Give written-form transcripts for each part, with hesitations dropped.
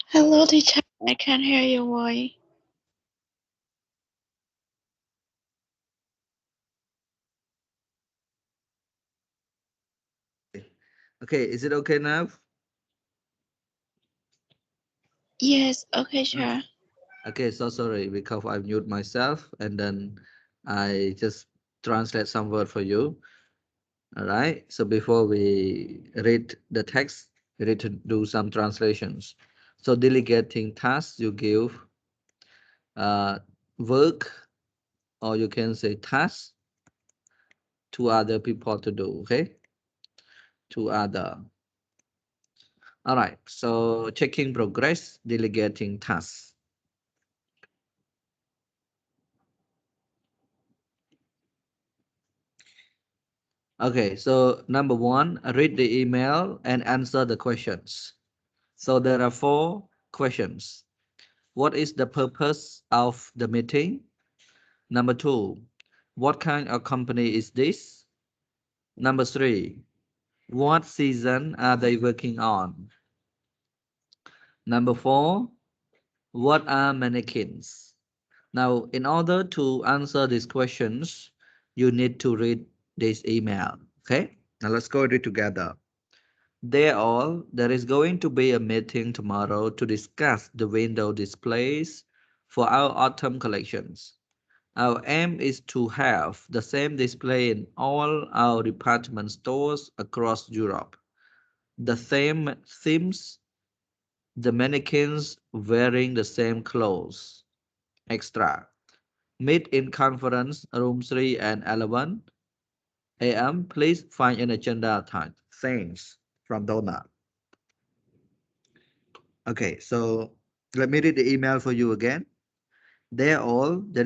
Hello, teacher. I can hear your voice. Okay, is it okay now? Yes, okay, Okay. sure. Okay, so sorry because I mute myself and then I just translate some word for you. All right. So before we read the text, we need to do some translations. So delegating tasks, you give uh, work, or you can say tasks to other people to do. Okay, to other. All right. So checking progress, delegating tasks. Okay. So number one, read the email and answer the questions. So there are four questions. What is the purpose of the meeting? Number two, what kind of company is this? Number three, what season are they working on? Number four, what are mannequins? Now, in order to answer these questions, you need to read this email. Okay? Now let's go read it together. There is going to be a meeting tomorrow to discuss the window displays for our autumn collections. Our aim is to have the same display in all our department stores across Europe. The same themes, the mannequins wearing the same clothes. Extra. Meet in conference room 3 and 11 a.m. Please find an agenda time. Thanks from Donna. Okay, so let me read the email for you again. There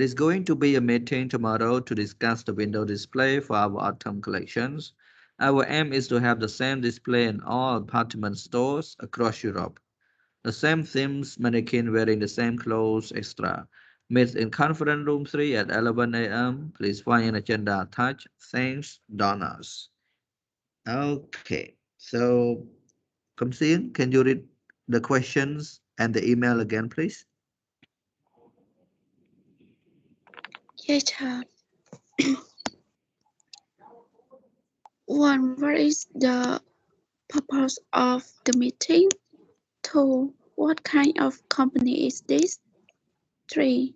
is going to be a meeting tomorrow to discuss the window display for our autumn collections. Our aim is to have the same display in all department stores across Europe. The same themes, mannequin wearing the same clothes, etc. Meet in conference room 3 at 11 a.m. Please find an agenda attached. Thanks, Donors. Okay, so Kamsin, can you read the questions and the email again, please? Yes, sir. One, what is the purpose of the meeting? Two, what kind of company is this? Three,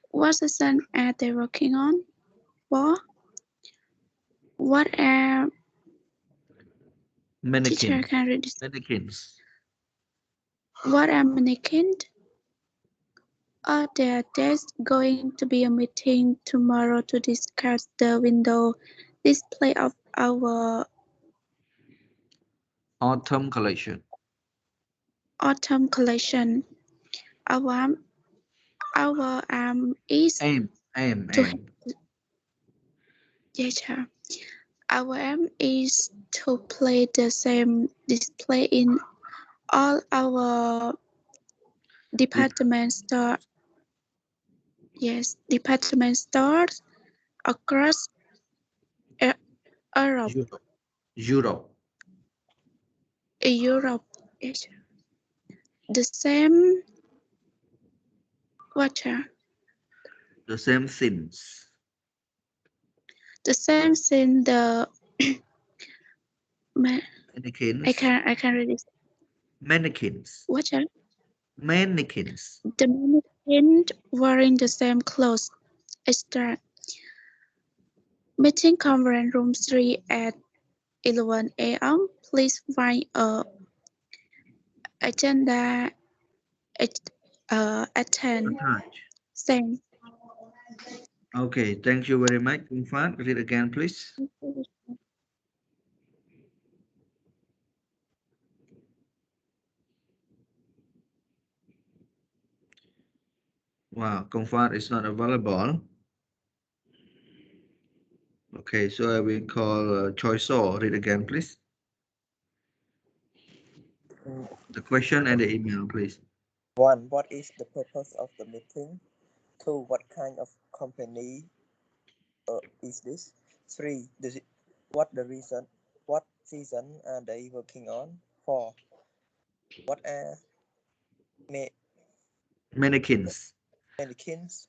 what season are they working on? Four, what are teacher Mannequin. can read this? Mannequins. What are mannequins? There's going to be a meeting tomorrow to discuss the window display of our Autumn collection. autumn collection. Our our is Aim, aim, to aim. yes, sir. Our aim is to play the same display in all our Dep- department store. Yes, department stores across E- Europe. Europe. Europe. Europe. Yes, sir. The same water. The same things. The same thing. The Mannequins. I can read this. Mannequins. Water. Mannequins. The mannequin wearing the same clothes. Extra. Meeting conference room 3 at 11 a.m. Please find a agenda at 10. Attach. Thanks. Okay, thank you very much. Infan, read again, please. Wow, Confan is not available. Okay, so I will call Choi So. Read again, please. Mm, The question and o- the email, please. One, what is the purpose of the meeting? Two, what kind of company is this? Three, what the reason? What season are they working on? Four, what are ma- Mannequins. mannequins.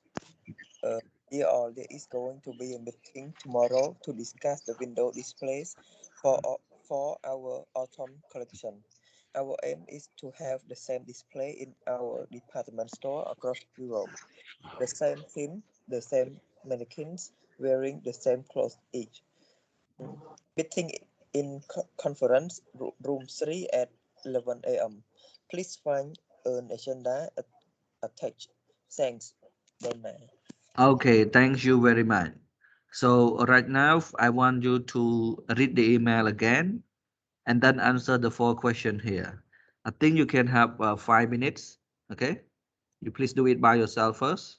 Uh, Dear all, there is going to be a meeting tomorrow to discuss the window displays for our autumn collection. Our aim is to have the same display in our department store across Europe. The same theme, the same mannequins wearing the same clothes each. Mm. Meeting in conference room 3 at 11 a.m. Please find an agenda attached. Thanks, Dana. Okay, thank you very much. So right now, I want you to read the email again and then answer the four questions here. I think you can have 5 minutes. Okay, you please do it by yourself first.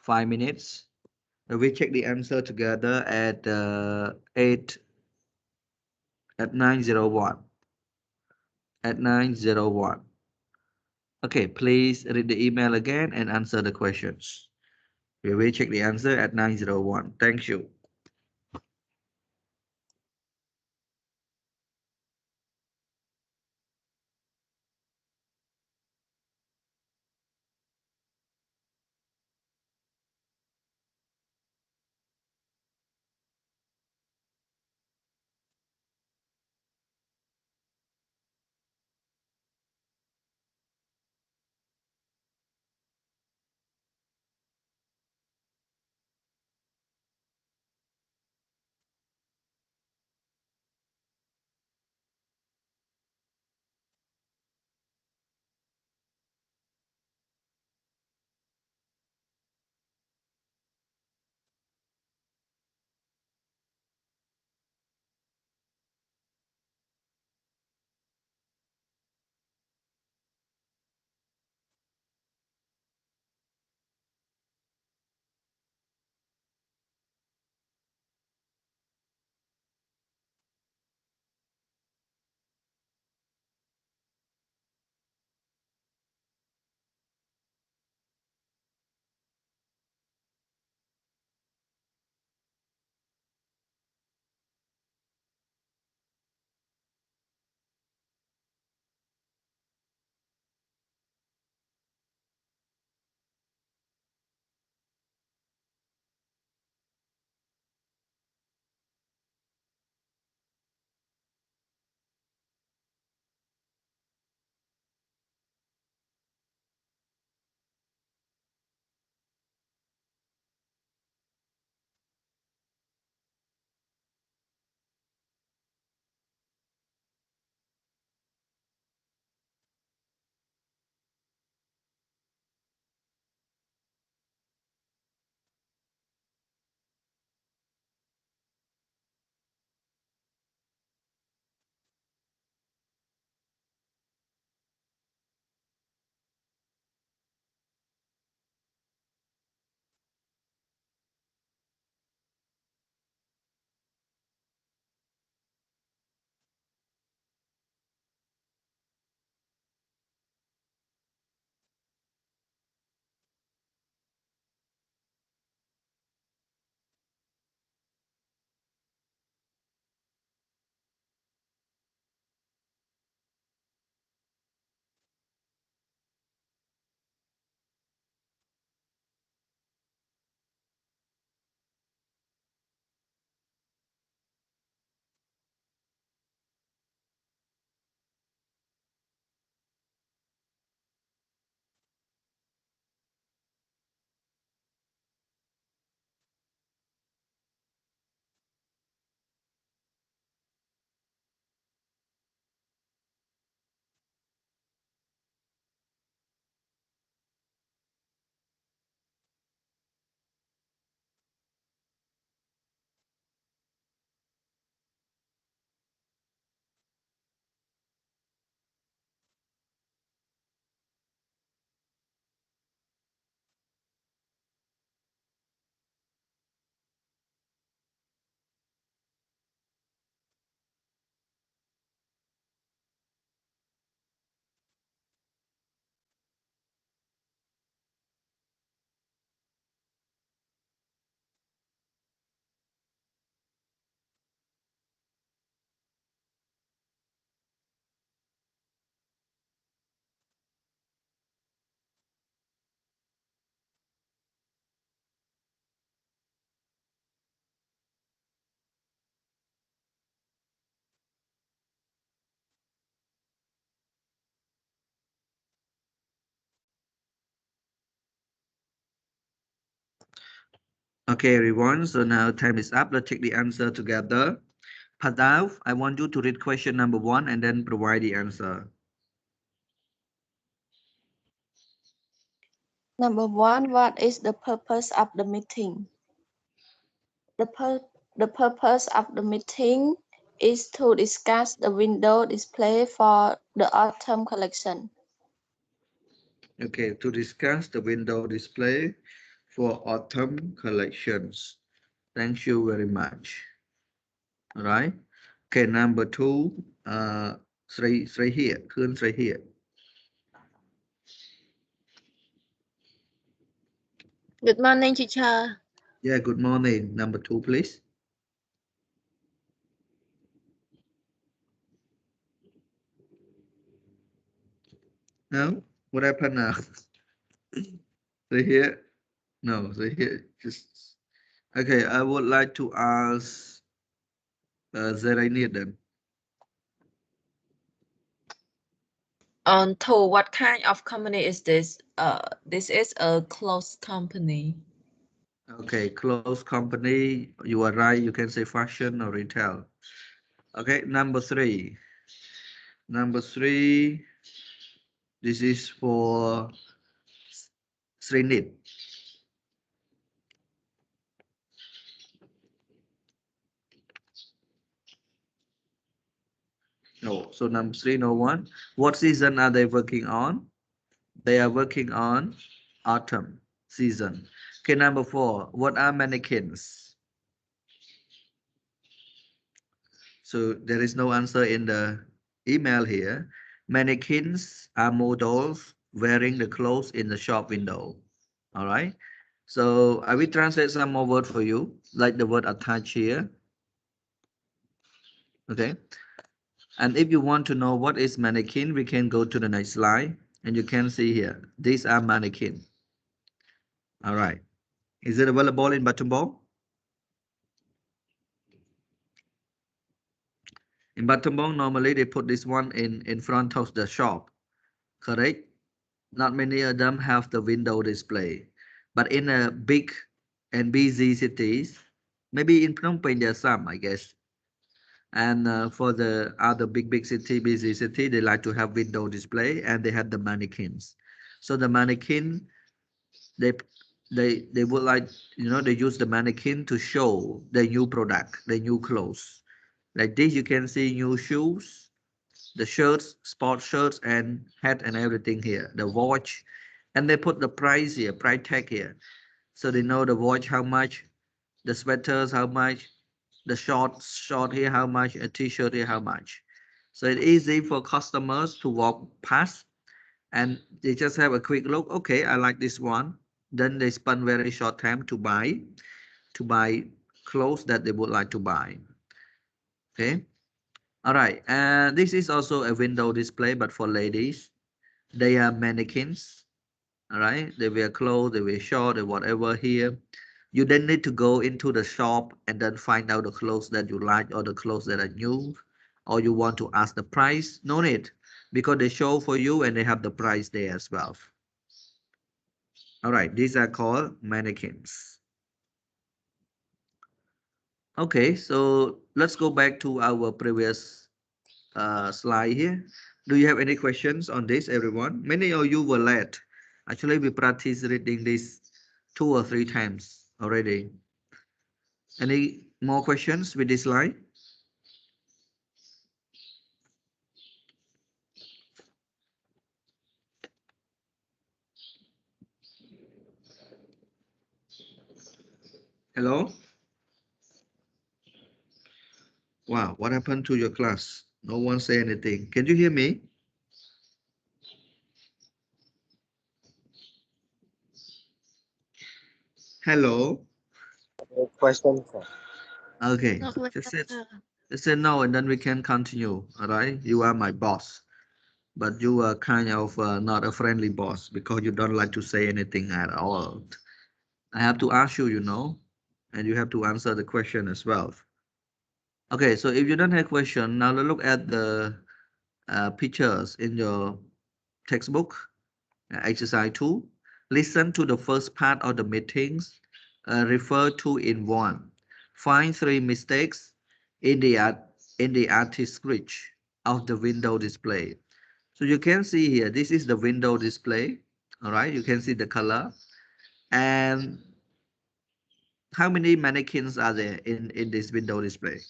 5 minutes. We check the answer together at 9:01. At 9:01. Okay, please read the email again and answer the questions. We will check the answer at 9:01. Thank you. Okay, everyone. So now time is up. Let's check the answer together. Padav, I want you to read question number 1 and then provide the answer. Number 1, what is the purpose of the meeting? The purpose of the meeting is to discuss the window display for the autumn collection. Okay, to discuss the window display for autumn collections. Thank you very much. All right. Okay, number 2, Sri here, Khun Sri here. Good morning, teacher. Yeah, good morning. Number 2, please. No, what happened now? Sri here? No, Sri here. Just okay. I would like to ask Zeraini then. On to what kind of company is this? This is a closed company. Okay, close company. You are right. You can say fashion or retail. Okay, number 3. Number 3. This is for Srinit. No, so number 3, no one. What season are they working on? They are working on autumn season. Okay, number 4. What are mannequins? So there is no answer in the email here. Mannequins are models wearing the clothes in the shop window. All right. So I will translate some more word for you, like the word attached here. Okay. And if you want to know what is mannequin, we can go to the next slide. And you can see here, these are mannequin. All right. Is it available in Battambang? In Battambang, normally they put this one in front of the shop. Correct? Not many of them have the window display. But in a big and busy cities, maybe in Phnom Penh there are some, I guess. And for the other big city, busy city, they like to have window display and they have the mannequins. So the mannequin, they they would like, they use the mannequin to show the new product, the new clothes. Like this, you can see new shoes, the shirts, sport shirts, and hat and everything here, the watch, and they put the price here, price tag here. So they know the watch how much, the sweaters how much, the short here how much, a t-shirt here how much. So it's easy for customers to walk past and they just have a quick look. Okay, I like this one. Then they spend very short time to buy clothes that they would like to buy. Okay. All right. And this is also a window display, but for ladies. They are mannequins. All right. They wear clothes, they wear shorts, or whatever here. You then need to go into the shop and then find out the clothes that you like or the clothes that are new, or you want to ask the price. No need, because they show for you and they have the price there as well. All right, these are called mannequins. Okay, so let's go back to our previous slide here. Do you have any questions on this, everyone? Many of you were late. Actually, we practiced reading this 2 or 3 times already. Any more questions with this slide? Hello? Wow, what happened to your class? No one say anything. Can you hear me? Hello? No question, sir. Okay, No just question. say no and then we can continue. All right, you are my boss, but you are kind of not a friendly boss because you don't like to say anything at all. I have to ask you, and you have to answer the question as well. Okay, so if you don't have question, now let's look at the pictures in your textbook, exercise 2. Listen to the first part of the meetings refer to in one. Find 3 mistakes in the artist's sketch of the window display. So you can see here, this is the window display. All right, you can see the color. And how many mannequins are there in this window display?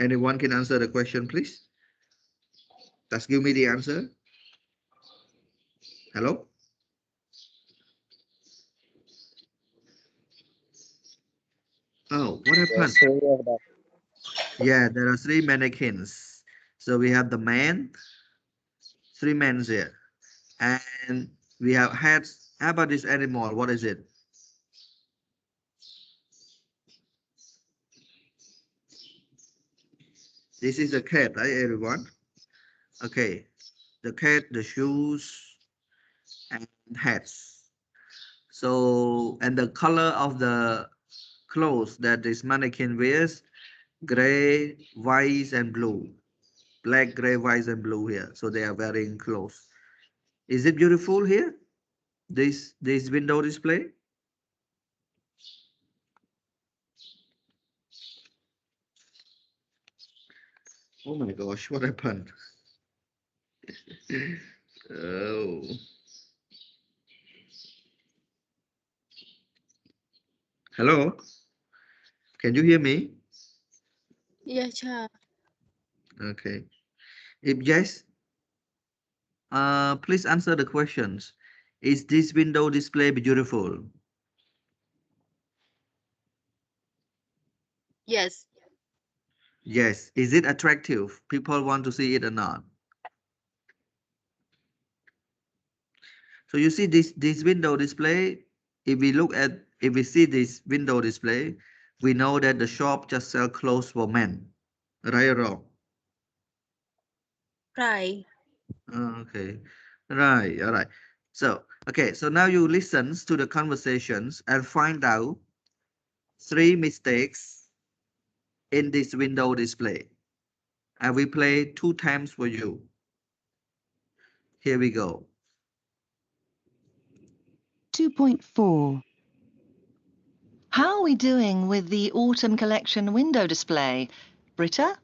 Anyone can answer the question, please? Just give me the answer. Hello? Oh, what happened? Yeah, there are 3 mannequins. So we have the man, 3 men here. And we have heads. How about this animal? What is it? This is a cat, right, everyone? Okay. The cat, the shoes, and hats. So, and the color of the clothes that this mannequin wears, gray, white, and blue. Black, gray, white, and blue here. So they are wearing clothes. Is it beautiful here? This window display? Oh my gosh, what happened? Oh. Hello? Can you hear me? Yes, sir. Okay. If yes, please answer the questions. Is this window display beautiful? Yes. Yes. Is it attractive? People want to see it or not? So you see this window display, if we see this window display, we know that the shop just sell clothes for men. Right or wrong? Right. Okay. Right, all right. So, okay, so now you listen to the conversations and find out 3 mistakes in this window display. And we play 2 times for you. Here we go. 2.4. How are we doing with the autumn collection window display? Britta?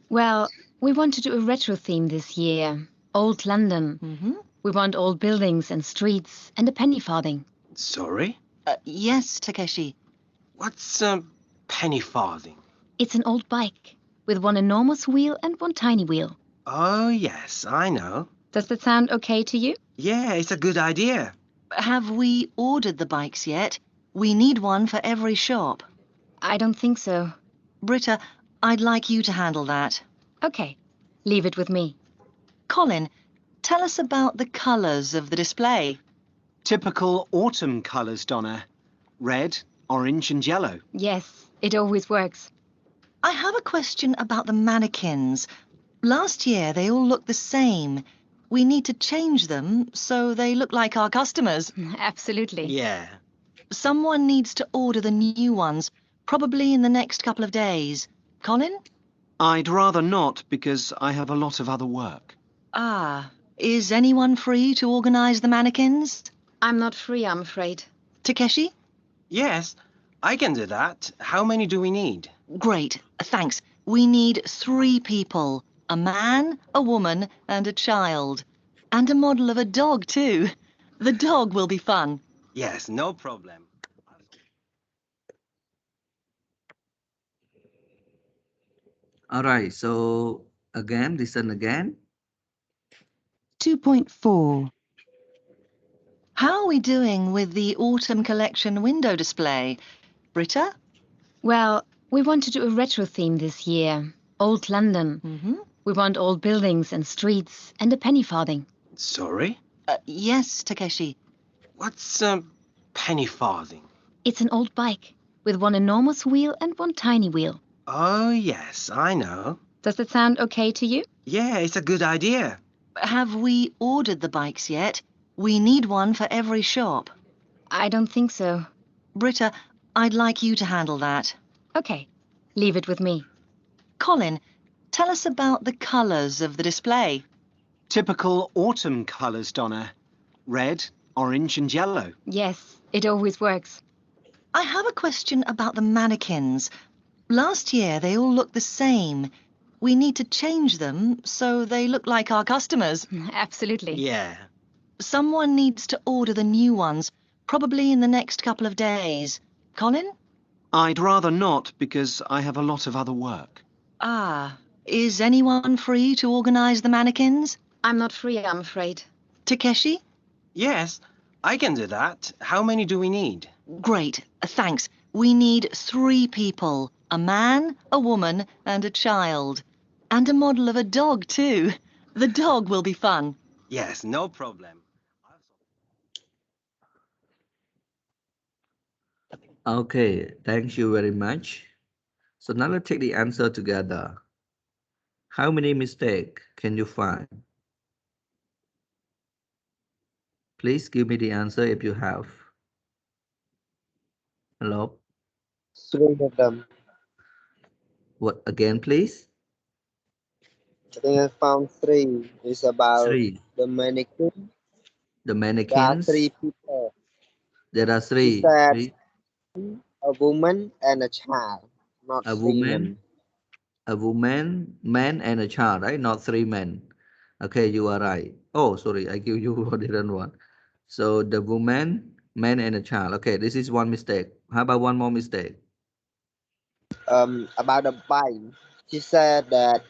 Well, we want to do a retro theme this year. Old London. Mm-hmm. We want old buildings and streets and a penny farthing. Sorry? Yes, Takeshi. What's penny farthing? It's an old bike with one enormous wheel and one tiny wheel. Oh, yes, I know. Does that sound okay to you? Yeah, it's a good idea. Have we ordered the bikes yet? We need one for every shop. I don't think so. Britta, I'd like you to handle that. Okay, leave it with me. Colin, tell us about the colours of the display. Typical autumn colours, Donna. Red, orange and yellow. Yes, it always works. I have a question about the mannequins. Last year, they all looked the same. We need to change them so they look like our customers. Absolutely. Yeah. Someone needs to order the new ones, probably in the next couple of days. Colin? I'd rather not because I have a lot of other work. Ah, is anyone free to organise the mannequins? I'm not free, I'm afraid. Takeshi? Yes, I can do that. How many do we need? Great, thanks. We need 3 people. A man, a woman, and a child. And a model of a dog, too. The dog will be fun. Yes, no problem. All right, so again, listen again. 2.4. How are we doing with the autumn collection window display? Britta? Well, we want to do a retro theme this year. Old London. Mm-hmm. We want old buildings and streets and a penny farthing. Sorry? Yes, Takeshi. What's penny farthing? It's an old bike with one enormous wheel and one tiny wheel. Oh, yes, I know. Does that sound okay to you? Yeah, it's a good idea. Have we ordered the bikes yet? We need one for every shop. I don't think so. Britta, I'd like you to handle that. Okay, leave it with me. Colin, tell us about the colours of the display. Typical autumn colours, Donna. Red, orange and yellow. Yes, it always works. I have a question about the mannequins. Last year, they all looked the same. We need to change them so they look like our customers. Absolutely. Yeah. Someone needs to order the new ones, probably in the next couple of days. Colin? I'd rather not because I have a lot of other work. Ah, is anyone free to organise the mannequins? I'm not free, I'm afraid. Takeshi? Yes, I can do that. How many do we need? Great, thanks. We need 3 people. A man, a woman, and a child. And a model of a dog, too. The dog will be fun. Yes, no problem. Okay, thank you very much. So now let's take the answer together. How many mistakes can you find? Please give me the answer if you have. Hello? 3 of them. What again, please? I think I found 3. It's about 3. the mannequin. The There are mannequins. 3 people. There are He 3. said Please. a woman and a child, not A 3 woman, men. a woman, man, and a child, right? Not 3 men. Okay, you are right. Oh, sorry, I give you a different one. So the woman, man, and a child. Okay, this is one mistake. How about one more mistake? About the bike. She said that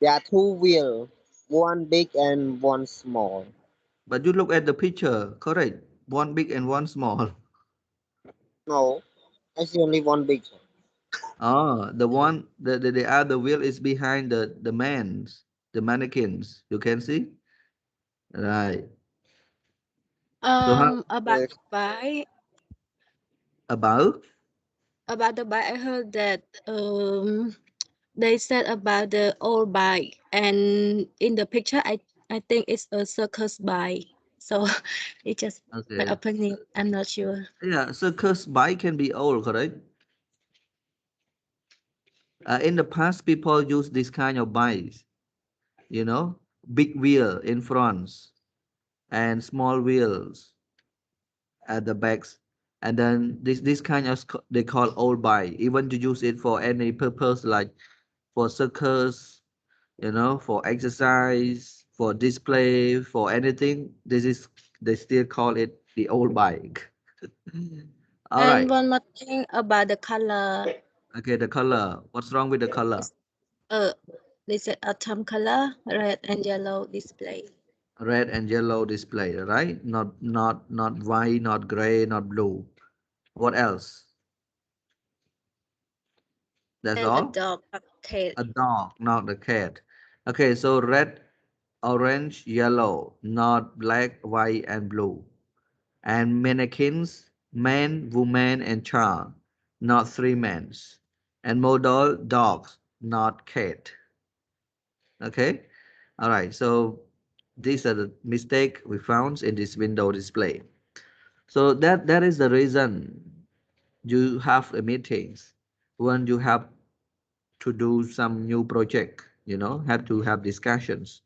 there are 2 wheels, one big and one small. But you look at the picture, correct? One big and one small. No, I see only one big one. Oh, the other wheel is behind the man's, the mannequins. You can see, right? So how About Yes. the bike, about? I heard that they said about the old bike, and in the picture, I think it's a circus bike. So it's just my Okay, opinion. I'm not sure. yeah. Circus bike can be old, correct? In the past, people use this kind of bikes. You know, big wheel in front and small wheels at the backs, and then this kind of they call old bike. Even to use it for any purpose, like for circus, you know, for exercise, for display, for anything. This is they still call it the old bike. All And right. one more thing about the color. Okay, the color. What's wrong with the color? It's, uh, they said autumn color, red and yellow display. Red and yellow display, right? Not white, not gray, not blue. What else? That's And a all? dog, a cat. A dog, not a cat. Okay, so red, orange, yellow, not black, white, and blue. And mannequins, man, woman, and child, not 3 men. And model, dogs, not cat. Okay, all right, so these are the mistake we found in this window display. So that is the reason you have a meetings when you have to do some new project, you know, have to have discussions.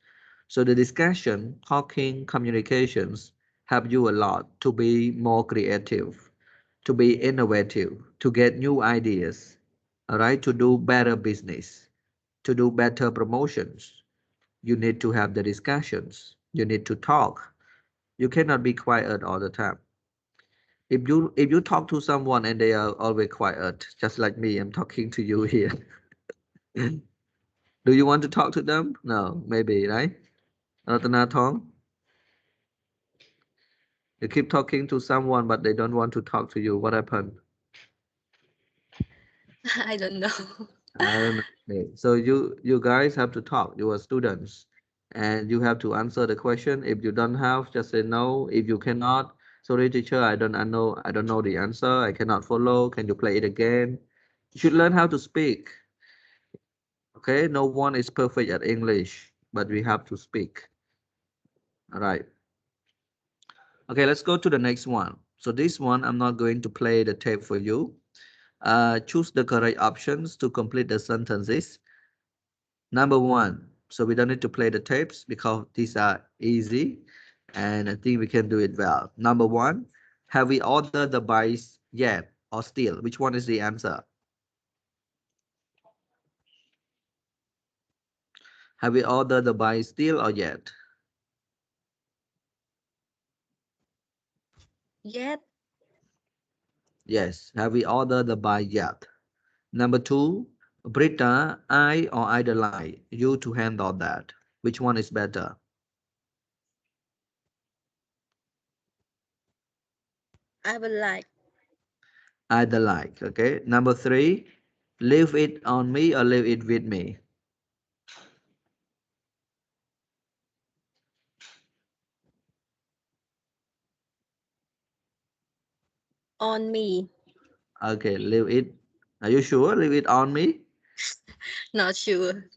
So the discussion, talking, communications help you a lot to be more creative, to be innovative, to get new ideas, all right, to do better business, to do better promotions. You need to have the discussions. You need to talk. You cannot be quiet all the time. If you talk to someone and they are always quiet, just like me, I'm talking to you here. Do you want to talk to them? No, maybe, right? Ratana Tong, you keep talking to someone, but they don't want to talk to you. What happened? I don't know. I don't know. Okay. So you guys have to talk. You are students, and you have to answer the question. If you don't have, just say no. If you cannot, sorry, teacher, I don't know the answer. I cannot follow. Can you play it again? You should learn how to speak. Okay, no one is perfect at English, but we have to speak. All right. Okay, let's go to the next one. So this one, I'm not going to play the tape for you. Choose the correct options to complete the sentences. Number 1. So we don't need to play the tapes because these are easy, and I think we can do it well. Number 1. Have we ordered the bikes yet? or still? Which one is the answer? Have we ordered the buy still or yet? Yet. Yes. Have we ordered the buy yet? Number 2, Britta, I or either lie, you to handle that. Which one is better? I would like. Either like. Okay. Number 3, leave it on me or leave it with me. On me. Okay, leave it. Are you sure? Leave it on me? Not sure.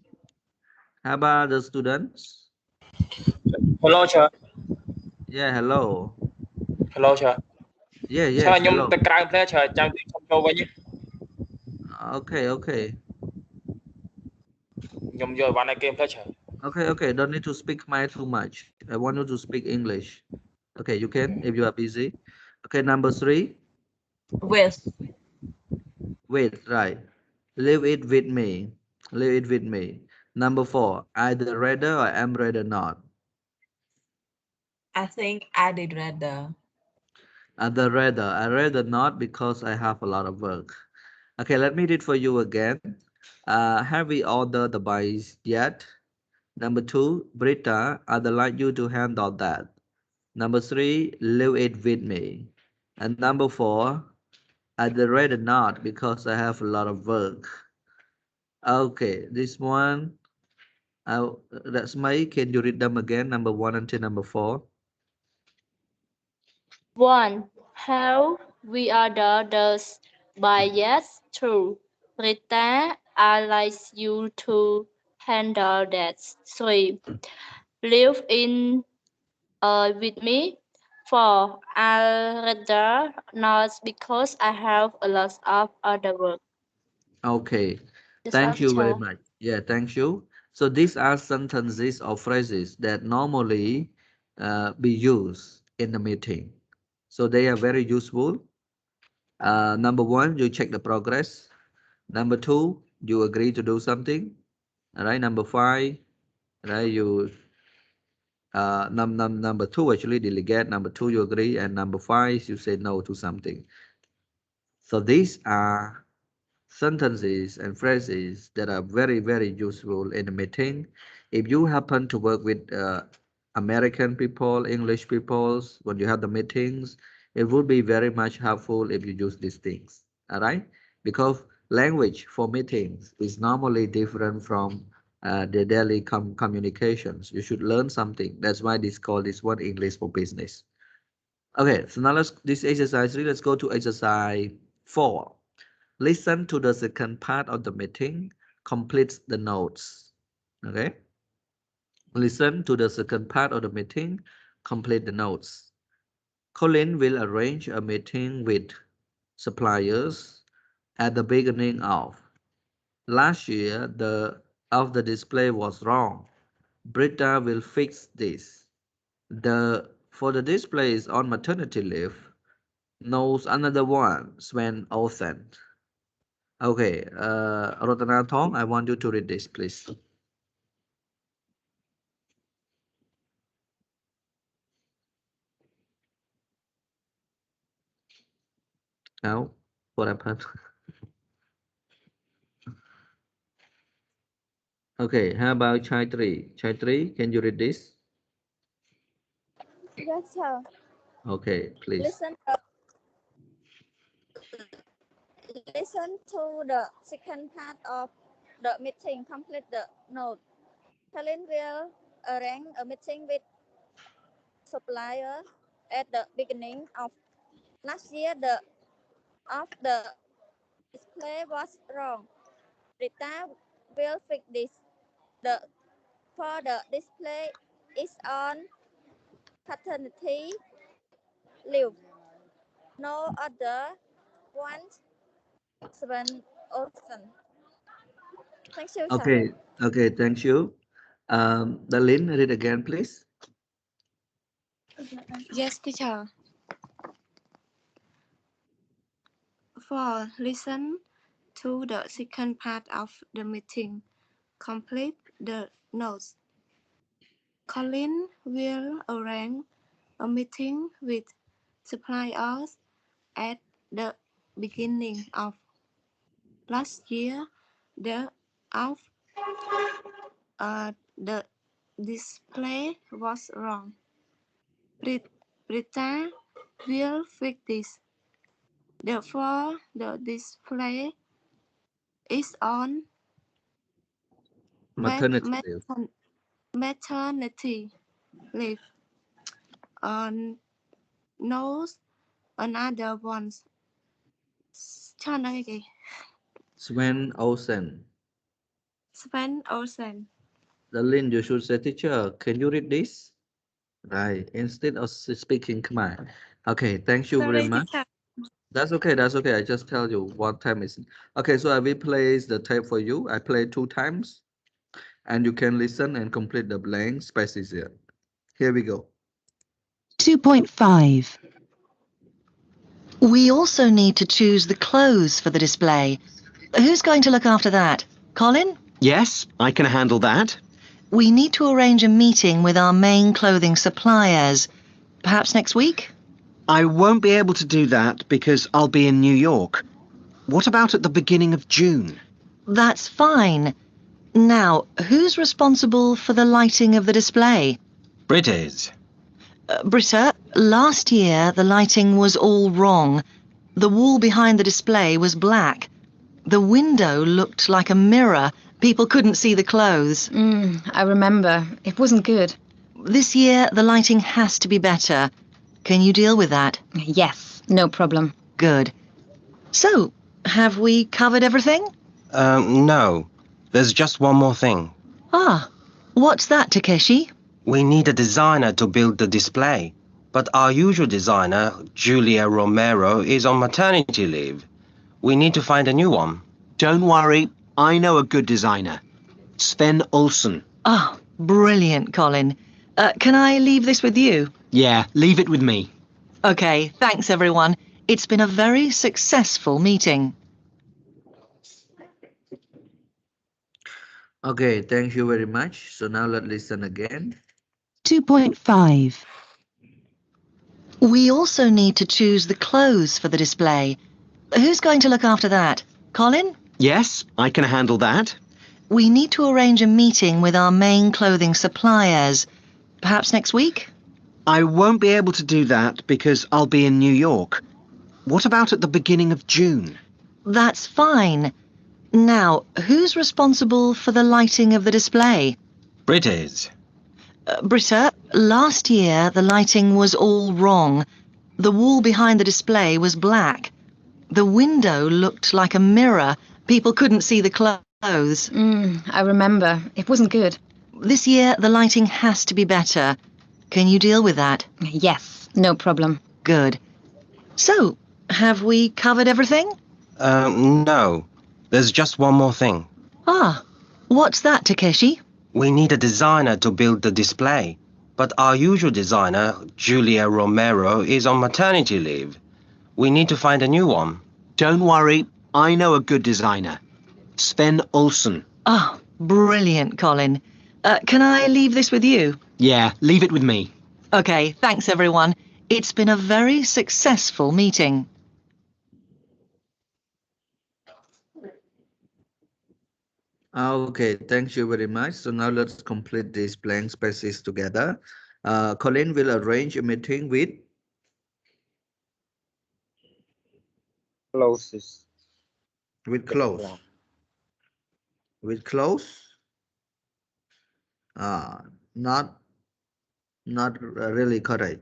How about the students? Hello sir. Yeah, hello. Hello sir. Yeah, Sir yes, ខ្ញុំ hello. ទៅក្រៅផ្ទះ sir ចាំទីខ្ញុំចូលវិញ Okay, okay. ខ្ញុំយកអីវ៉ាន់ឲ្យគេផ្ទះ sir. Okay, okay. Don't need to speak Khmer too much. I want you to speak English. Okay, you can if you are busy. Okay, number 3. With. Wait, right. Leave it with me. Leave it with me. Number 4. Either rather or am rather not. I think I did rather. Either rather. I rather not because I have a lot of work. Okay, let me read for you again. Have we ordered the buys yet? Number 2, Britta, I'd like you to handle that. Number 3, leave it with me. And number 4, I'd rather not because I have a lot of work. Okay, this one, that's May. Can you read them again? Number 1 until number 4. 1. How we order those by yes, true. Rita, I like you to handle that. 3. Live in with me. 4. I'll rather not because I have a lot of other work. Okay, That's thank you very all. much. Yeah, thank you. So these are sentences or phrases that normally be used in the meeting. So they are very useful. Number 1, you check the progress. Number 2, you agree to do something. All right. Number 5, right? You number 2 actually delegate. Number 2, you agree, and number 5, you say no to something. So these are sentences and phrases that are very, very useful in a meeting. If you happen to work with American people, English people, when you have the meetings, it would be very much helpful if you use these things. All right, because language for meetings is normally different from the daily communications. You should learn something. That's why this called this one English for business. Okay, so now this exercise 3. Let's go to exercise 4. Listen to the second part of the meeting. Complete the notes. Okay. Listen to the second part of the meeting. Complete the notes. Colin will arrange a meeting with suppliers at the beginning of. Last year, the display was wrong. Britta will fix this. For the displays on maternity leave, knows another one, Sven Olsen. Okay, Rotana Thong, I want you to read this, please. Now, what happened? Okay, how about Chaitri? Chaitri, can you read this? Yes, sir. Okay, please. Listen to the second part of the meeting. Complete the note. Helen will arrange a meeting with supplier at the beginning of last year. The display was wrong. Rita will fix this. For the display is on paternity leave. No other wants Sven Olsen. Thank you, sir. Okay, thank you. Darlene, read again, please. Yes, teacher. Therefore, listen to the second part of the meeting. Complete the notes. Colin will arrange a meeting with suppliers at the beginning of last year. The display was wrong. Britta will fix this. Therefore, the display is on Maternity leave. maternity leave. Knows another ones. Cho nó cái gì? Sven Olsen. Sven Olsen. Darlene, you should say, teacher, can you read this? Right, instead of speaking Khmer. Okay, thank you very Sorry, much. teacher. That's okay, that's okay. I just tell you what time is. Okay, so I will place the tape for you. I play 2 times, and you can listen and complete the blank spaces here. Here we go. 2.5. We also need to choose the clothes for the display. Who's going to look after that? Colin? Yes, I can handle that. We need to arrange a meeting with our main clothing suppliers. Perhaps next week? I won't be able to do that because I'll be in New York. What about at the beginning of June? That's fine. Now, who's responsible for the lighting of the display? Brit is. Britta, last year the lighting was all wrong. The wall behind the display was black. The window looked like a mirror. People couldn't see the clothes. I remember. It wasn't good. This year the lighting has to be better. Can you deal with that? Yes, no problem. Good. So, have we covered everything? No. There's just one more thing. Ah, what's that, Takeshi? We need a designer to build the display. But our usual designer, Julia Romero, is on maternity leave. We need to find a new one. Don't worry, I know a good designer. Sven Olsen. Oh, brilliant, Colin. Can I leave this with you? Yeah, leave it with me. Okay, thanks everyone. It's been a very successful meeting. Okay, thank you very much. So now let's listen again. 2.5. We also need to choose the clothes for the display. Who's going to look after that? Colin? Yes, I can handle that. We need to arrange a meeting with our main clothing suppliers. Perhaps next week? I won't be able to do that because I'll be in New York. What about at the beginning of June? That's fine. Now, who's responsible for the lighting of the display? Brit is. Britta, last year the lighting was all wrong. The wall behind the display was black. The window looked like a mirror. People couldn't see the clothes. I remember. It wasn't good. This year the lighting has to be better. Can you deal with that? Yes, no problem. Good. So, have we covered everything? No. There's just one more thing. Ah, what's that, Takeshi? We need a designer to build the display. But our usual designer, Julia Romero, is on maternity leave. We need to find a new one. Don't worry, I know a good designer. Sven Olsen. Oh, brilliant, Colin. Can I leave this with you? Yeah, leave it with me. Okay, thanks everyone. It's been a very successful meeting. Okay, thank you very much. So now let's complete these blank spaces together. Colin will arrange a meeting with Closes. with clothes. With clothes? Not really correct.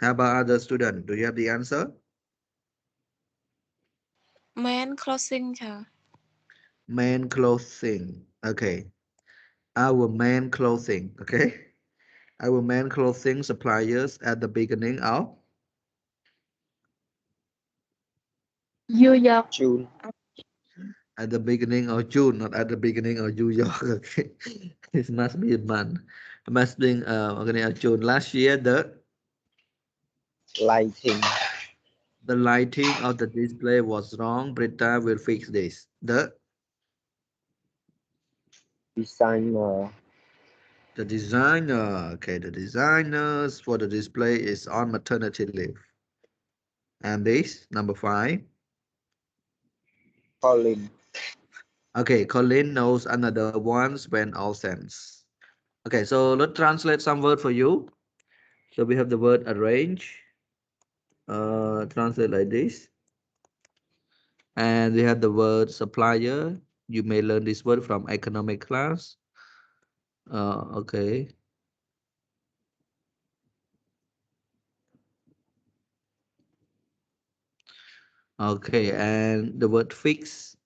How about other student? Do you have the answer? Man clothing, sir. Man clothing. Okay. Our man clothing. Okay. Our man clothing suppliers at the beginning of New York. June. At the beginning of June, not at the beginning of New York. Okay. It must be a month. It must be beginning of June. Last year, the Lighting. The lighting of the display was wrong. Britta will fix this. The Designer. designer. Okay, the designers for the display is on maternity leave. And this, number 5. Colin. Okay, Colin knows another ones when all sense. Okay, so let's translate some word for you. So we have the word arrange. Translate like this. And we have the word supplier. You may learn this word from economic class. Okay. Okay, and the word fix.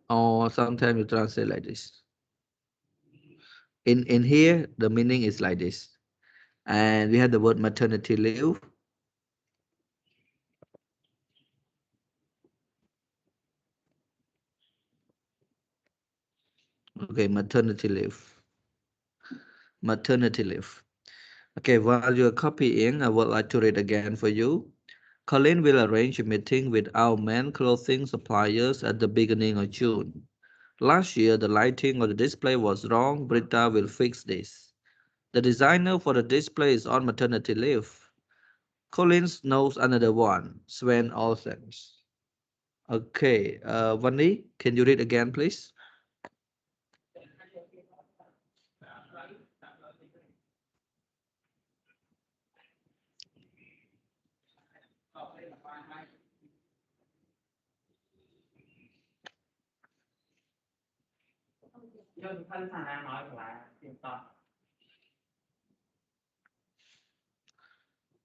Or sometimes you translate like this. In here, the meaning is like this. And we have the word maternity leave. Okay, maternity leave. Maternity leave. Okay, while you're copying, I would like to read again for you. Colin will arrange a meeting with our men clothing suppliers at the beginning of June. Last year, the lighting of the display was wrong. Britta will fix this. The designer for the display is on maternity leave. Collins knows another one, Sven Olsen. Okay, Vanni, can you read again, please?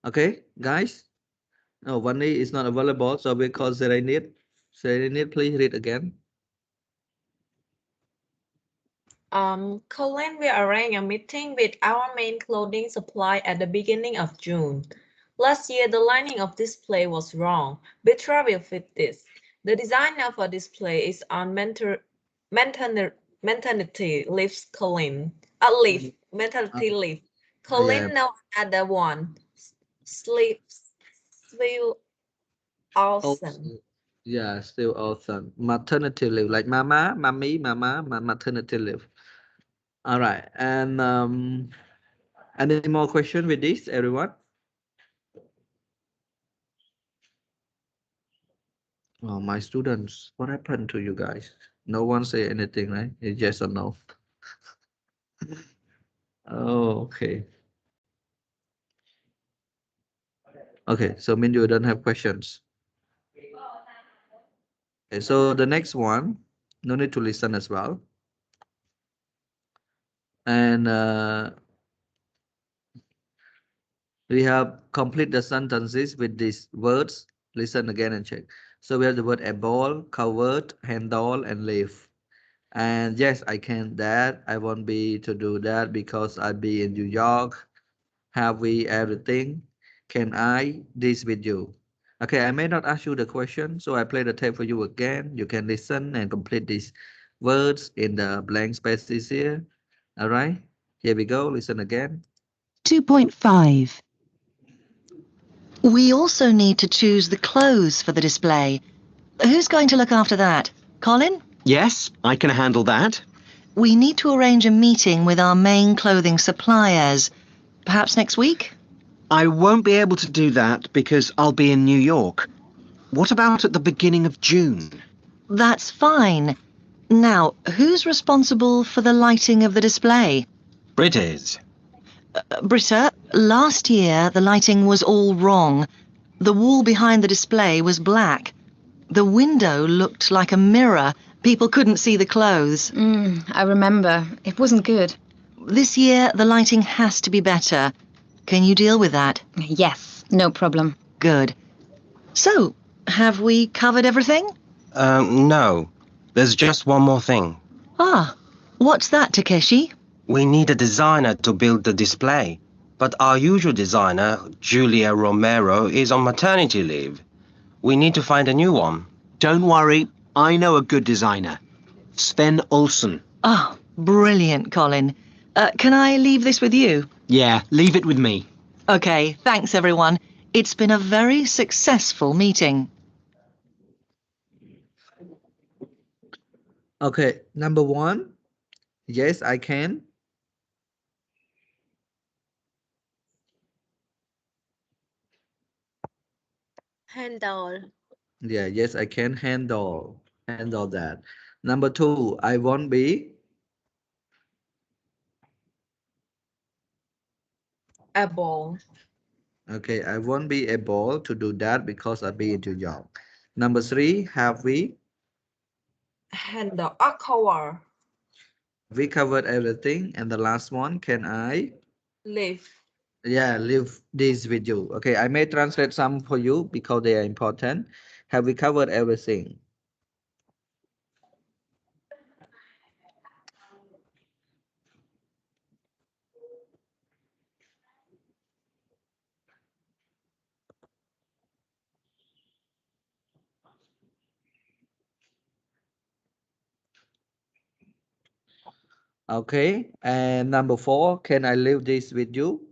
Okay, guys. No, Vanni is not available, so we call Serenit. Serenit, please read again. Colin will arrange a meeting with our main clothing supply at the beginning of June. Last year, the lining of display was wrong. Bitra will fix this. The designer for display is on maternity leave. Colin. Maternity leave. Colin Yeah. knows another one. Still awesome. Yeah, still awesome. Maternity leave, like mama, mommy, mama, maternity leave. All right, and any more question with this, everyone? Oh, my students, what happened to you guys? No one say anything, right? It's yes or no. Oh, okay. Okay, so mean you don't have questions. Okay, so the next one, no need to listen as well. And we have complete the sentences with these words. Listen again and check. So we have the word a ball, covered, handle, and leaf. And yes, I can that. I won't be to do that because I'll be in New York. Have we everything? Can I this with you? Okay, I may not ask you the question, so I play the tape for you again. You can listen and complete these words in the blank spaces here. All right, here we go. Listen again. 2.5. We also need to choose the clothes for the display. Who's going to look after that? Colin? Yes, I can handle that. We need to arrange a meeting with our main clothing suppliers. Perhaps next week? I won't be able to do that because I'll be in New York. What about at the beginning of June? That's fine. Now, who's responsible for the lighting of the display? Brit is. Britta, last year the lighting was all wrong. The wall behind the display was black. The window looked like a mirror. People couldn't see the clothes. I remember. It wasn't good. This year the lighting has to be better. Can you deal with that? Yes, no problem. Good. So, have we covered everything? No. There's just one more thing. Ah, what's that, Takeshi? We need a designer to build the display. But our usual designer, Julia Romero, is on maternity leave. We need to find a new one. Don't worry, I know a good designer. Sven Olsen. Oh, brilliant, Colin. Can I leave this with you? Yeah, leave it with me. Okay, thanks everyone. It's been a very successful meeting. Okay, number 1. Yes, I can. Handle. Yeah, yes, I can handle that. Number 2, I won't be. Able. Okay, I won't be able to do that because I'll be in New York. Number 3, have we? Handle. Cover. We covered everything. And the last one, can I? Live. Yeah, leave this with you. Okay, I may translate some for you because they are important. Have we covered everything? Okay, and number 4, can I leave this with you?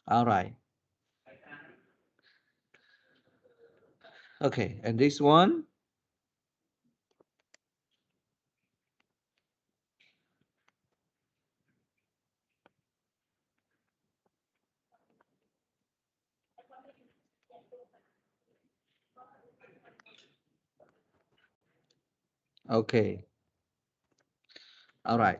All right. Okay, and this one? Okay. All right.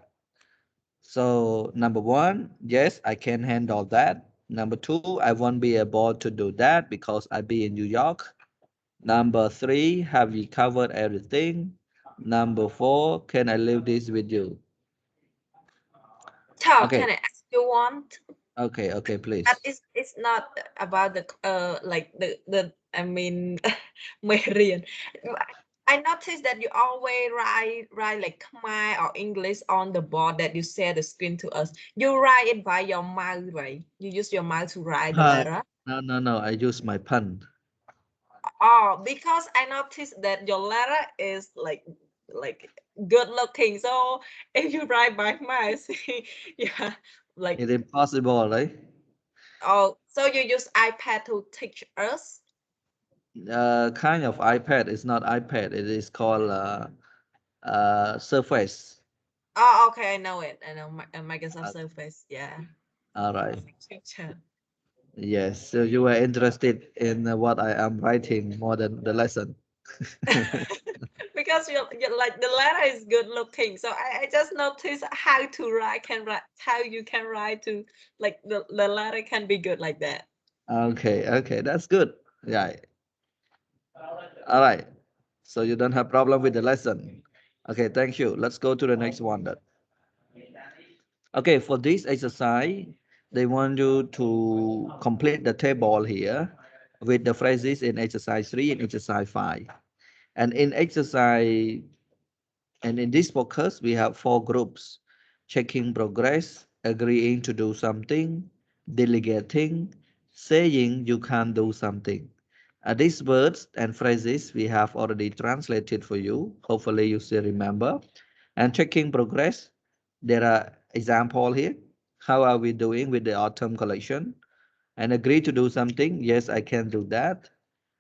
So number 1, yes, I can handle that. Number 2, I won't be able to do that because I'll be in New York. Number 3, have you covered everything? Number 4, can I leave this with you? Tao, Okay. can I ask you one? Okay, please. But it's not about the like the I mean Marian. I noticed that you always write like Khmer or English on the board that you share the screen to us. You write it by your mouth, right? You use your mouth to write the letter. No, I use my pen. Oh, because I noticed that your letter is like good looking. So if you write by mouth, yeah, like It's impossible, right? oh, so you use iPad to teach us? Kind of iPad. It's not iPad. It is called Surface. Oh, okay, I know it. I know Microsoft Surface. Yeah. All right. Future. Yes. So you were interested in what I am writing more than the lesson. Because you're like the letter is good looking, so I just noticed how to write how you can write to like the letter can be good like that. Okay, that's good. Yeah. All right. So you don't have problem with the lesson. Okay, thank you. Let's go to the next one then. Okay, for this exercise, they want you to complete the table here with the phrases in exercise 3 and exercise 5. And in exercise, and in this focus, we have 4 groups: checking progress, agreeing to do something, delegating, saying you can't do something. These words and phrases we have already translated for you. Hopefully you still remember. And checking progress, there are examples here. How are we doing with the autumn collection? And agree to do something. Yes, I can do that.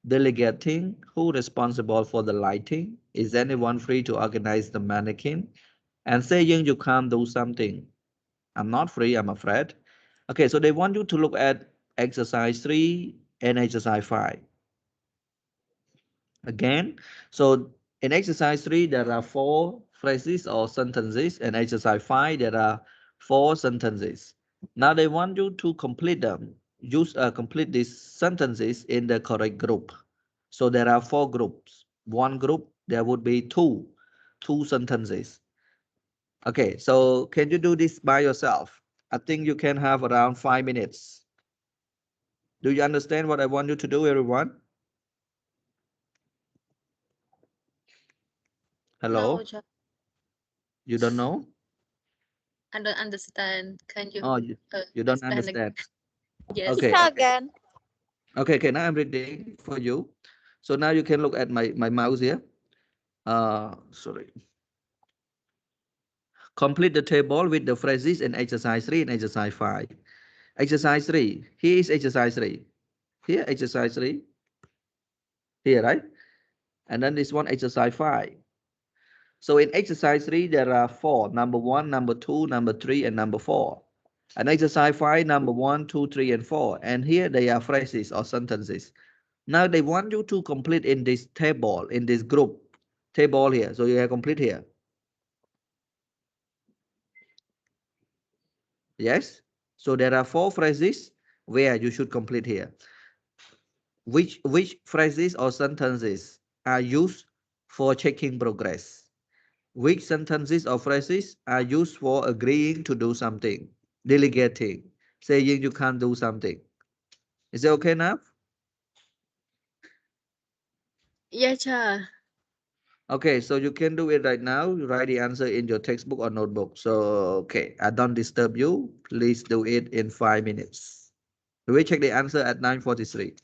Delegating, who responsible for the lighting? Is anyone free to organize the mannequin? And saying you can't do something. I'm not free, I'm afraid. Okay, so they want you to look at exercise 3 and exercise 5. Again, so in exercise 3, there are 4 phrases or sentences. In exercise 5, there are 4 sentences. Now they want you to complete them. Complete these sentences in the correct group. So there are 4 groups. One group, there would be two sentences. Okay, so can you do this by yourself? I think you can have around 5 minutes. Do you understand what I want you to do, everyone? Hello? No, sir. You don't know? I don't understand. Can you Oh, you don't explain again? understand. Yes. Okay, Teacher okay. again. Okay, now I'm reading for you. So now you can look at my mouse here. Sorry. Complete the table with the phrases in exercise 3 and exercise 5. Exercise 3. Here is exercise 3. Here, exercise 3. Here, right? And then this one, exercise 5. So in exercise 3, there are 4. Number 1, number 2, number 3, and number 4. And exercise 5, number 1, 2, 3, and 4. And here they are phrases or sentences. Now they want you to complete in this table, in this group table here. So you have complete here. Yes. So there are 4 phrases where you should complete here. Which phrases or sentences are used for checking progress? Which sentences or phrases are used for agreeing to do something, delegating, saying you can't do something? Is it okay now? Yes, sir. Okay, so you can do it right now. You write the answer in your textbook or notebook. So, okay, I don't disturb you. Please do it in 5 minutes. We will check the answer at 9:43.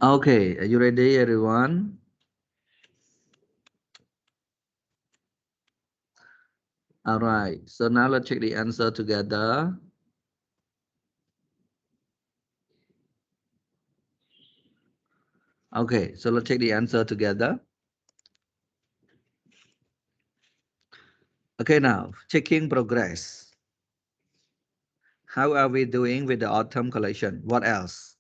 Okay, are you ready, everyone? All right, so now let's check the answer together. Okay, so let's check the answer together. Okay, now checking progress. How are we doing with the autumn collection? What else?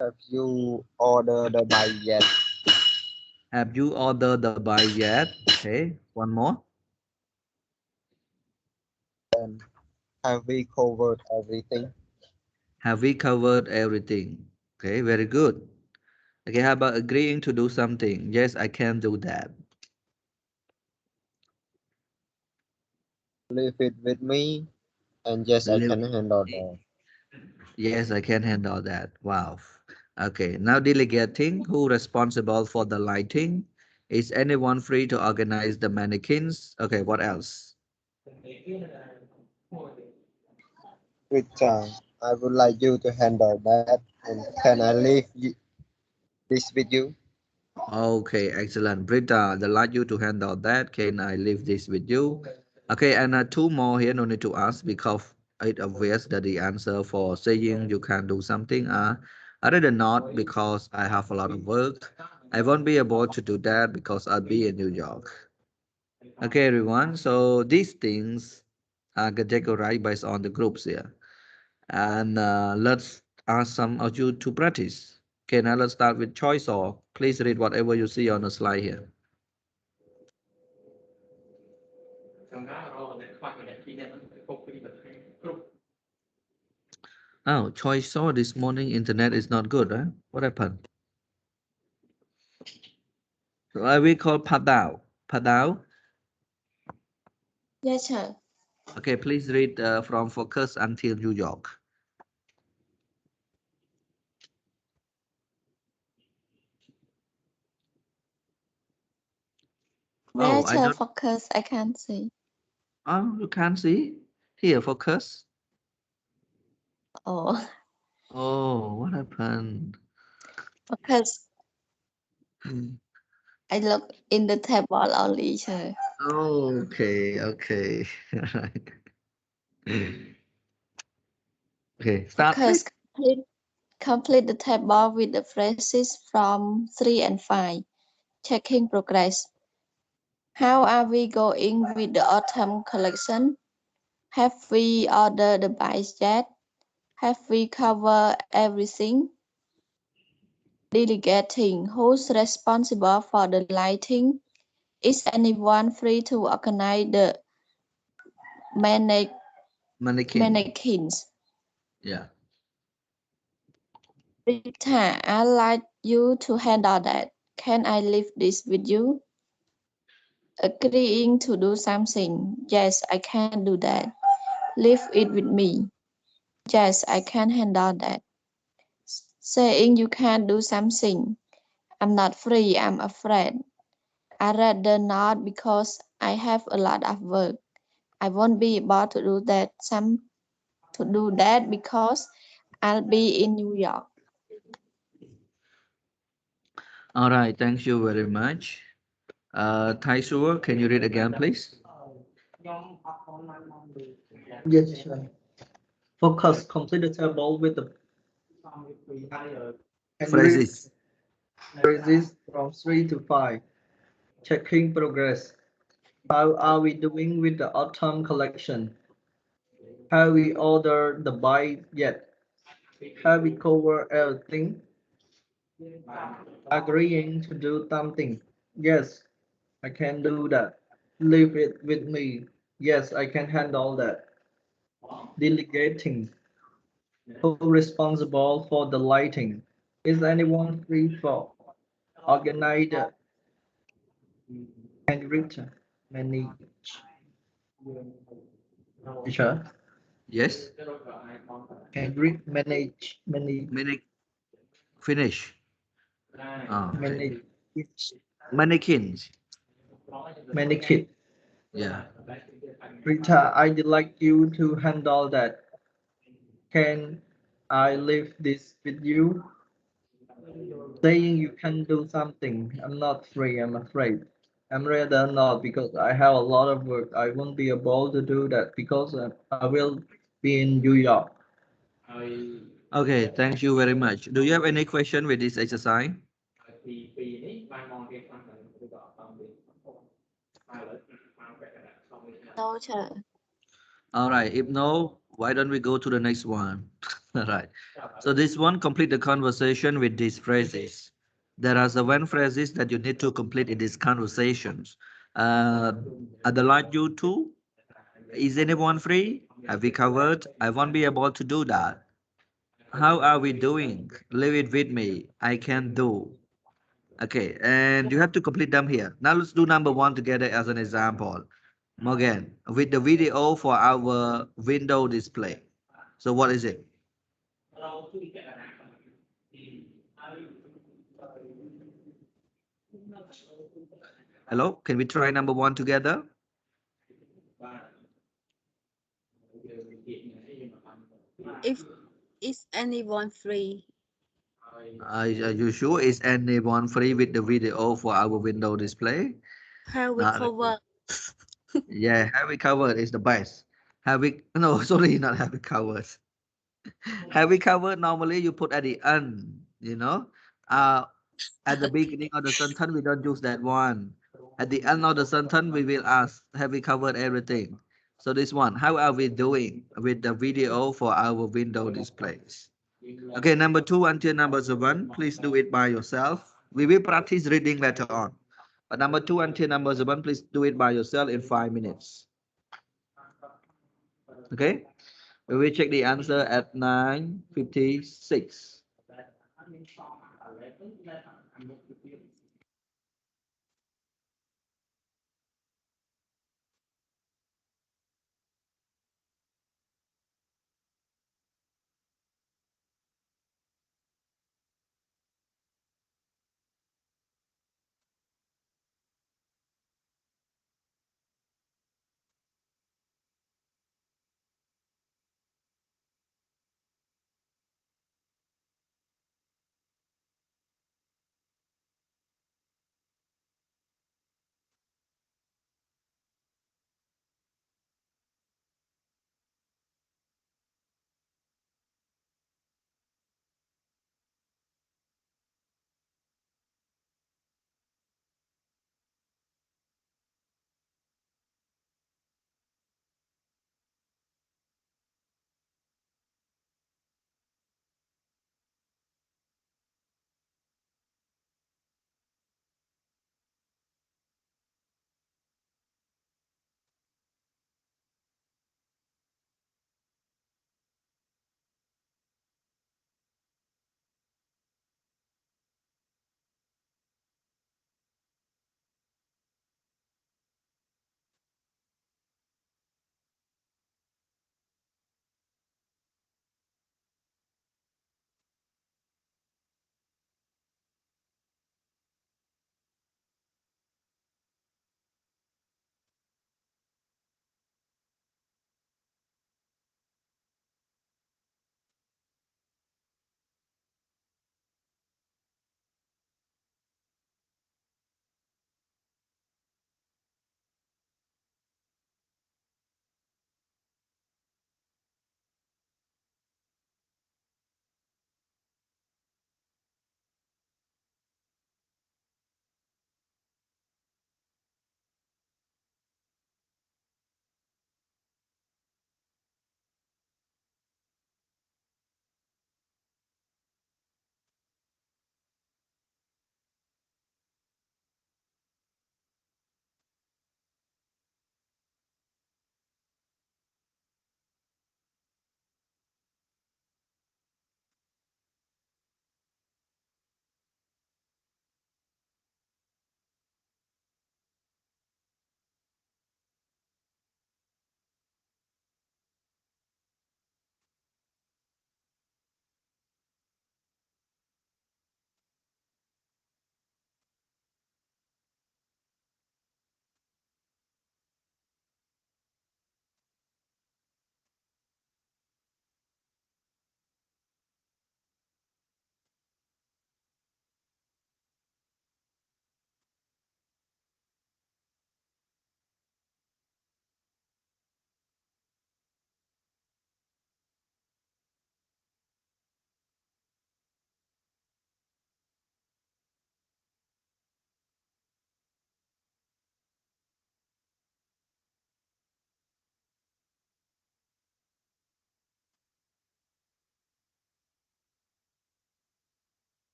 Have you ordered the buy yet? Have you ordered the buy yet? Okay, one more. And have we covered everything? Have we covered everything? Okay, very good. Okay, how about agreeing to do something? Yes, I can do that. Leave it with me, and yes, I Leave- can handle that. Yes, I can handle that. Wow. Okay, now delegating. Who responsible for the lighting? Is anyone free to organize the mannequins? Okay, what else? Rita, I would like you to handle that, and can I leave this with you? Okay, excellent. Britta, I'd like you to handle that. Can I leave this with you? Okay, and two more here, no need to ask because it's obvious that the answer for saying you can do something are other than not because I have a lot of work. I won't be able to do that because I'll be in New York. Okay, everyone. So these things are categorized based on the groups here. And let's ask some of you to practice. Okay, now let's start with choice or please read whatever you see on the slide here. Oh, choice saw this morning internet is not good, huh? What happened? So I will call Padao. Padao. Yes, sir. Okay, please read from Focus until New York. Oh, I Where don't. focus? I can't see. Oh, you can't see here. Focus. Oh, Oh, what happened? focus. I look in the table only, sir. Okay, okay. Right. Okay, start please. Focus. Complete the table with the phrases from 3 and 5. Checking progress. How are we going with the autumn collection? Have we ordered the buys yet? Have we covered everything? Delegating. Who's responsible for the lighting? Is anyone free to organize the Mannequin. mannequins? Yeah. Rita, I'd like you to handle that. Can I leave this with you? Agreeing to do something. Yes, I can do that. Leave it with me. Yes, I can handle that. Saying you can do something. I'm not free, I'm afraid. I'd rather not because I have a lot of work. I won't be able to do that because I'll be in New York. All right, thank you very much. Taisur, can you read again, please? Yes, sir. Focus, complete the table with the and read Phrases. phrases from 3 to 5. Checking progress. How are we doing with the autumn collection? Have we ordered the buy yet? Have we covered everything? Agreeing to do something. Yes, I can do that. Leave it with me. Yes, I can handle that. Delegating. Who responsible for the lighting? Is anyone free for organizer and written manage? Sure. Yes. And read manage Mannequin. Finish. Oh, okay. manage each Mannequins. mannequin. Yeah. Rita, I'd like you to handle that. Can I leave this with you? Saying you can do something. I'm not free, I'm afraid. I'm rather not because I have a lot of work. I won't be able to do that because I will be in New York. Okay, thank you very much. Do you have any question with this exercise? No, sir. All right, if no, why don't we go to the next one? All right. So this one, complete the conversation with these phrases. There are 7 phrases that you need to complete in these conversations. I'd like you to. Is anyone free? Have we covered? I won't be able to do that. How are we doing? Leave it with me. I can do. Okay, and you have to complete them here. Now let's do number 1 together as an example. Morgan, with the video for our window display. So what is it? Hello, can we try number 1 together? If is anyone free? Are you sure? Is anyone free with the video for our window display? Have we Not really. covered? Yeah, have we covered is the best. Have we, no, sorry, not have we covered. Have we covered, normally you put at the end, you know? At the beginning of the sentence, we don't use that one. At the end of the sentence, we will ask, have we covered everything? So this one, how are we doing with the video for our window displays? Okay, number 2 until number 7, please do it by yourself. We will practice reading later on. But number 2 until number 7, please do it by yourself in 5 minutes. Okay, we will check the answer at 9:56.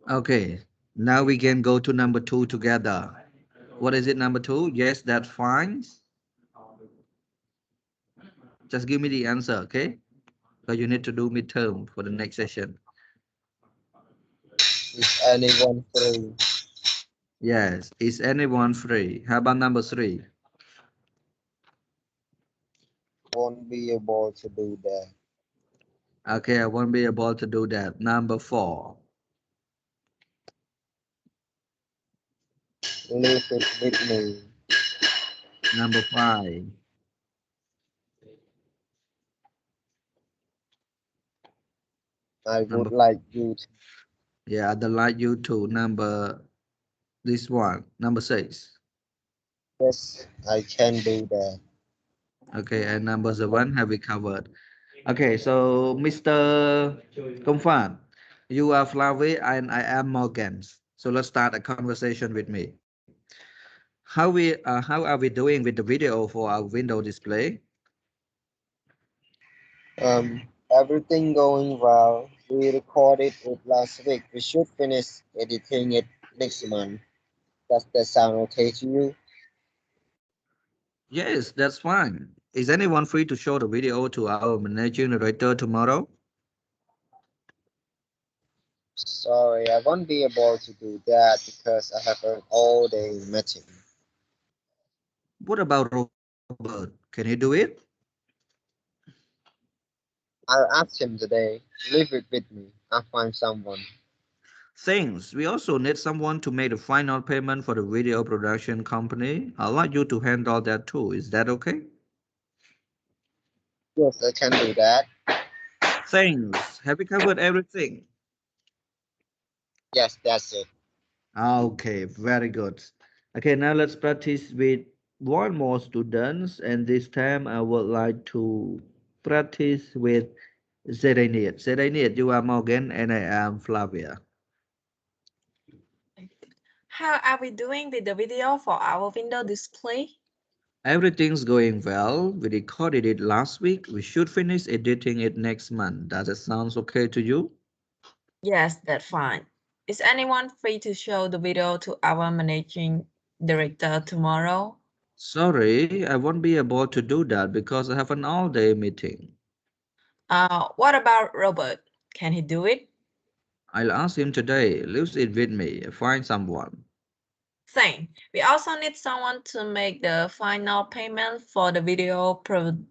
Okay, now we can go to number 2 together. What is it, number 2? Yes, that's fine. Just give me the answer, okay? Because you need to do midterm for the next session. Is anyone free? Yes, is anyone free? How about number 3? Won't be able to do that. Okay, I won't be able to do that. Number 4. Leave it with me. Number 5. I would Number, like you to. yeah, I'd like you to. This one. Number 6. Yes, I can do that. Okay, and number 7 have we covered? Okay, so Mr. Công you are Flavi and I am Morgan. So let's start a conversation with me. How are we doing with the video for our window display? Everything going well. We recorded it last week. We should finish editing it next month. Does that sound okay to you? Yes, that's fine. Is anyone free to show the video to our managing director tomorrow? Sorry, I won't be able to do that because I have an all-day meeting. What about Robert? Can he do it? I'll ask him today. Leave it with me. I'll find someone. Thanks. We also need someone to make the final payment for the video production company. I'd like you to handle that too. Is that okay? Yes, I can do that. Thanks. Have we covered everything? Yes, that's it. Okay, very good. Okay, now let's practice with one more students, and this time I would like to practice with Zereniet. Zereniet, you are Morgan and I am Flavia. How are we doing with the video for our window display? Everything's going well. We recorded it last week. We should finish editing it next month. Does it sound okay to you? Yes, that's fine. Is anyone free to show the video to our managing director tomorrow? Sorry, I won't be able to do that because I have an all-day meeting. What about Robert? Can he do it? I'll ask him today. Leave it with me. Find someone. Same. We also need someone to make the final payment for the video production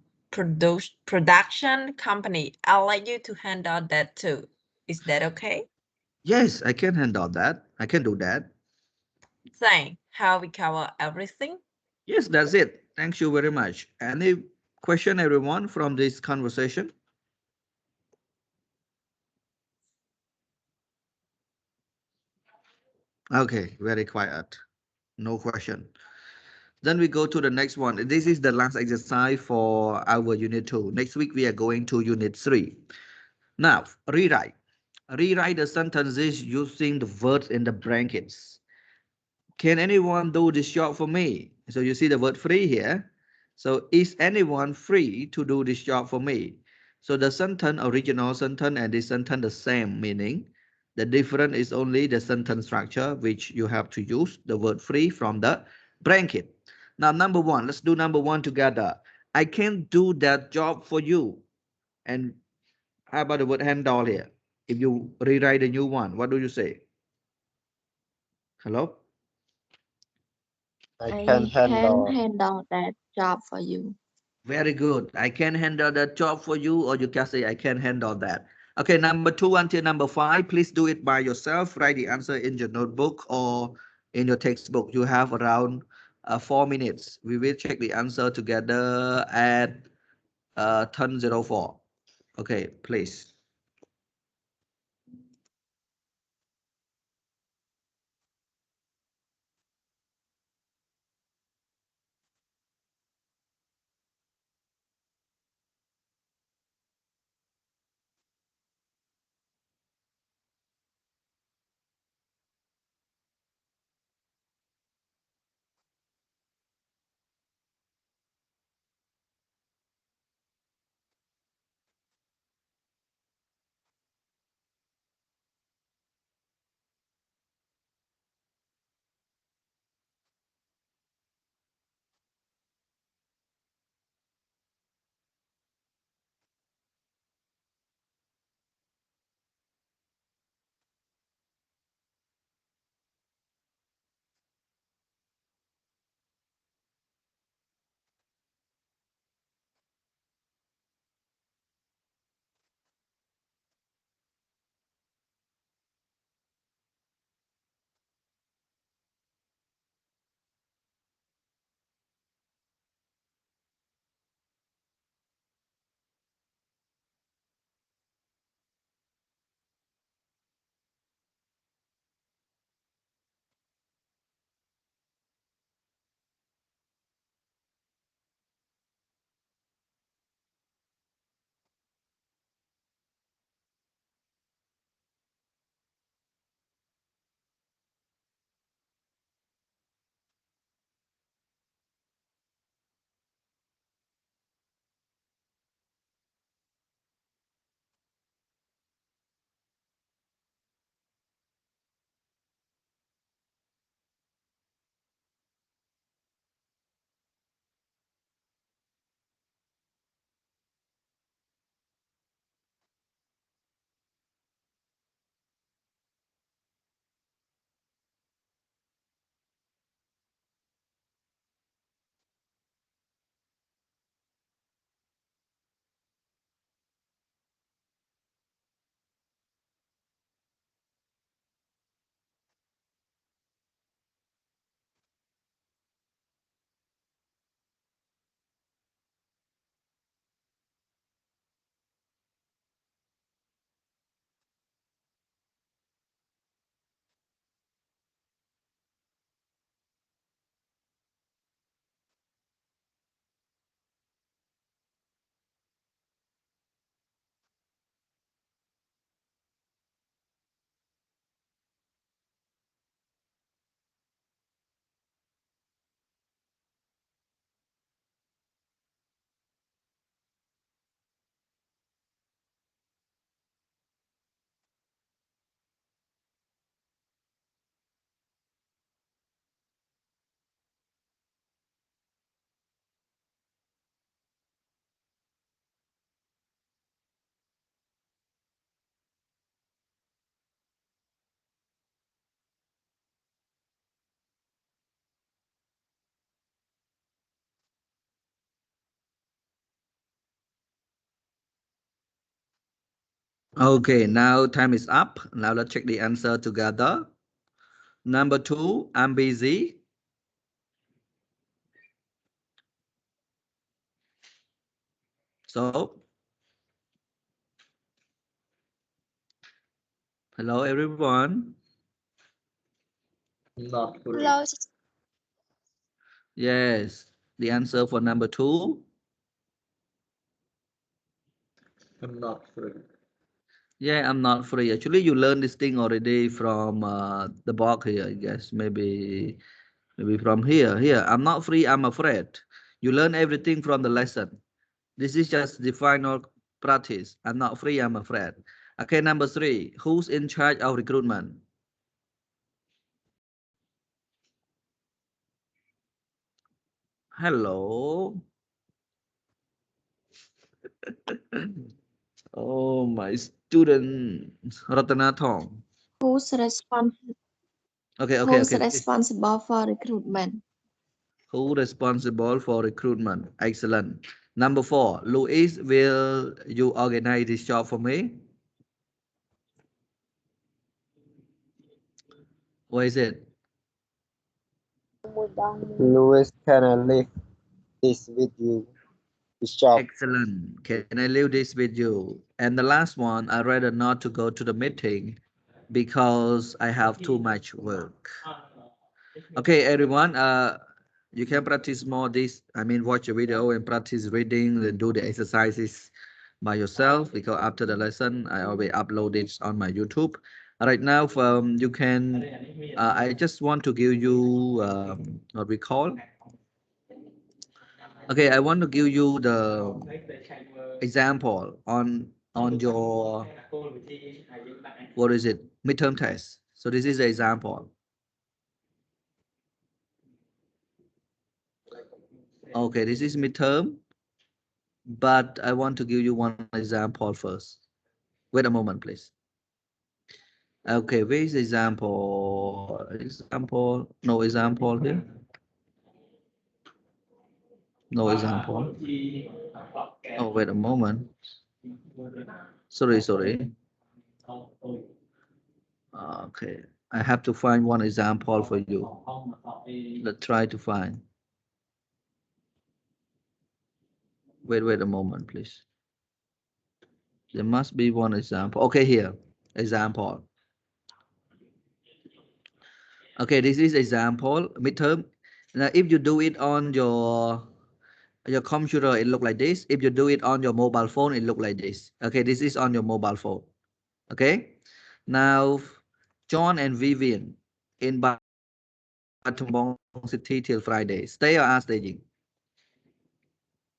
company. I'll let you to handle that too. Is that okay? Yes, I can handle that. I can do that. Same. How we cover everything? Yes, that's it. Thank you very much. Any question, everyone, from this conversation? Okay, very quiet. No question. Then we go to the next one. This is the last exercise for our unit 2. Next week, we are going to unit 3. Now, rewrite. Rewrite the sentences using the words in the brackets. Can anyone do this job for me? So you see the word free here. So is anyone free to do this job for me? So the sentence, original sentence and this sentence the same meaning. The difference is only the sentence structure, which you have to use the word free from the bracket. Now, number 1, let's do number 1 together. I can do that job for you. And how about the word handle here? If you rewrite a new one, what do you say? Hello? I I can can handle. handle that job for you. Very good. I can handle that job for you, or you can say I can handle that. Okay, number 2 until number 5, please do it by yourself. Write the answer in your notebook or in your textbook. You have around 4 minutes. We will check the answer together at 10:04. Okay, please. Okay, now time is up. Now let's check the answer together. Number 2, I'm busy. So, hello everyone. Not free. Hello. Yes, the answer for number 2. I'm not free. Yeah, I'm not free. Actually, you learned this thing already from the book here, I guess. Maybe from here. Here, I'm not free, I'm afraid. You learn everything from the lesson. This is just the final practice. I'm not free, I'm afraid. Okay, number 3. Who's in charge of recruitment? Hello. Oh, my student Ratana Thong. Who's Okay. responsible for recruitment? Who responsible for recruitment? Excellent. Number 4. Louis, will you organize this job for me? What is it? Louis, can I leave this with you? This job. Excellent. Can I leave this with you? And the last one, I'd rather not to go to the meeting because I have too much work. Okay, everyone. You can practice more this. Watch a video and practice reading and do the exercises by yourself, because after the lesson, I always upload it on my YouTube. Right now, you can. I just want to give you what we call. Okay, I want to give you the example on your, what is it, midterm test. So this is the example. Okay, this is midterm, but I want to give you one example first. Wait a moment, please. Okay, where is the example? No example here. No example. Oh, wait a moment. Sorry. Okay, I have to find one example for you. Let's try to find. Wait a moment, please. There must be one example. Okay, here, example. Okay, this is example, midterm. Now, if you do it on your computer, it look like this. If you do it on your mobile phone, it look like this. Okay, this is on your mobile phone. Okay, now John and Vivian in Battambang City till Friday. Stay or are staging?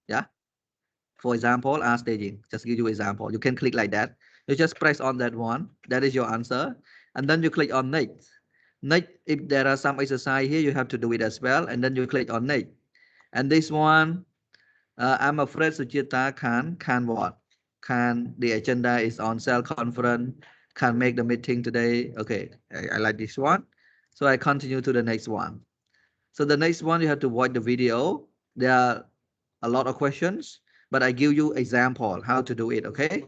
Yeah. For example, are staging. Just give you example. You can click like that. You just press on that one. That is your answer. And then you click on next. Next, if there are some exercise here, you have to do it as well. And then you click on next. And this one, I'm afraid Suchita can what? Can the agenda is on cell conference, can make the meeting today. Okay, I like this one. So I continue to the next one. So the next one, you have to watch the video. There are a lot of questions, but I give you example how to do it. Okay.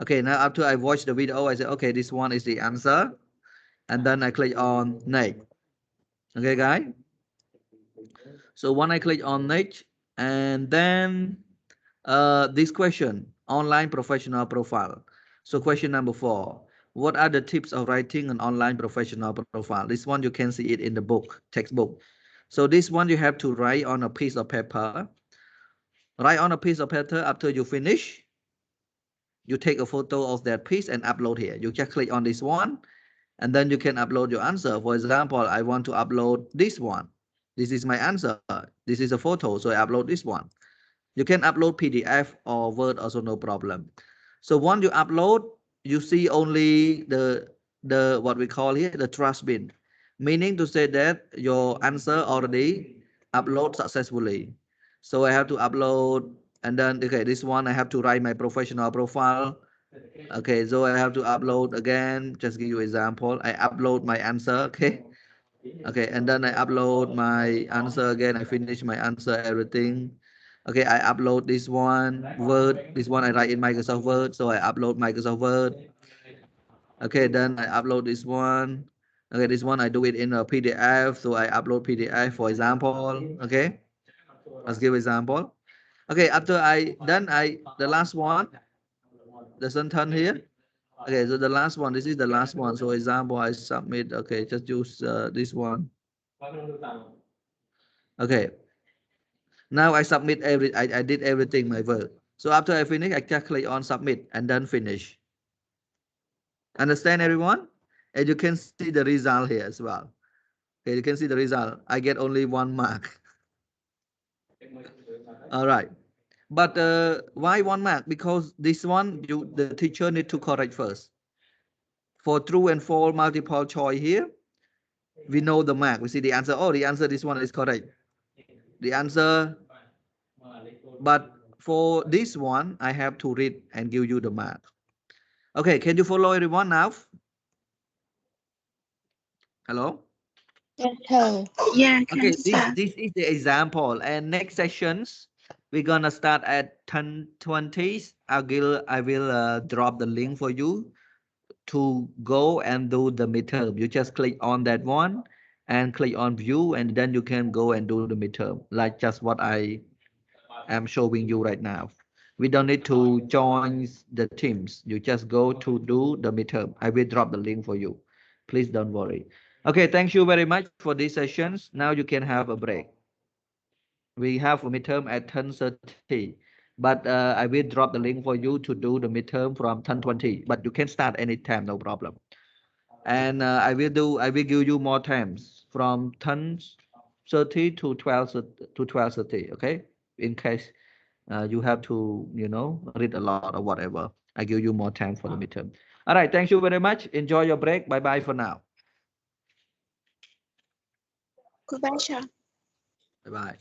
Okay, now after I watch the video, I say, okay, this one is the answer. And then I click on next. Okay, guys. So when I click on next, and then this question, online professional profile. So question number 4, what are the tips of writing an online professional profile? This one you can see it in the book, textbook. So this one you have to write on a piece of paper. Write on a piece of paper. After you finish, you take a photo of that piece and upload here. You just click on this one, and then you can upload your answer. For example, I want to upload this one. This is my answer. This is a photo, so I upload this one. You can upload PDF or Word also, no problem. So once you upload, you see only the what we call here the trash bin, meaning to say that your answer already upload successfully. So I have to upload, and then okay, this one I have to write my professional profile. Okay, so I have to upload again. Just give you example. I upload my answer. Okay, and then I upload my answer again. I finish my answer, everything. Okay, I upload this one Word. This one I write in Microsoft Word, so I upload Microsoft Word. Okay, then I upload this one. Okay, this one I do it in a PDF, so I upload PDF, for example. Okay, let's give example. Okay, after the last one, the sentence here. Okay, so the last one, this is the last one. So example, I submit. Okay, just use this one. Okay, now I submit I did everything my work. So after I finish, I just click on submit and then finish. Understand everyone? And you can see the result here as well. Okay, you can see the result. I get only 1 mark. All right. But why 1 mark? Because this one, the teacher need to correct first. For true and false multiple choice here, we know the mark. We see the answer. Oh, the answer, this one is correct. The answer. But for this one, I have to read and give you the mark. Okay, can you follow everyone now? Hello? Yes, sir. Yeah, Okay, sir. this is the example. And next sessions, we're gonna start at 10:20. I will drop the link for you to go and do the midterm. You just click on that one and click on view, and then you can go and do the midterm, like just what I am showing you right now. We don't need to join the teams. You just go to do the midterm. I will drop the link for you. Please don't worry. Okay, thank you very much for these sessions. Now you can have a break. We have a midterm at 10:30, but I will drop the link for you to do the midterm from 10:20, but you can start anytime, no problem. And I will give you more times from 10:30 to 12:30, okay? In case you have to, read a lot or whatever. I give you more time for the midterm. All right, thank you very much. Enjoy your break. Bye bye for now. Goodbye, sir. Bye bye.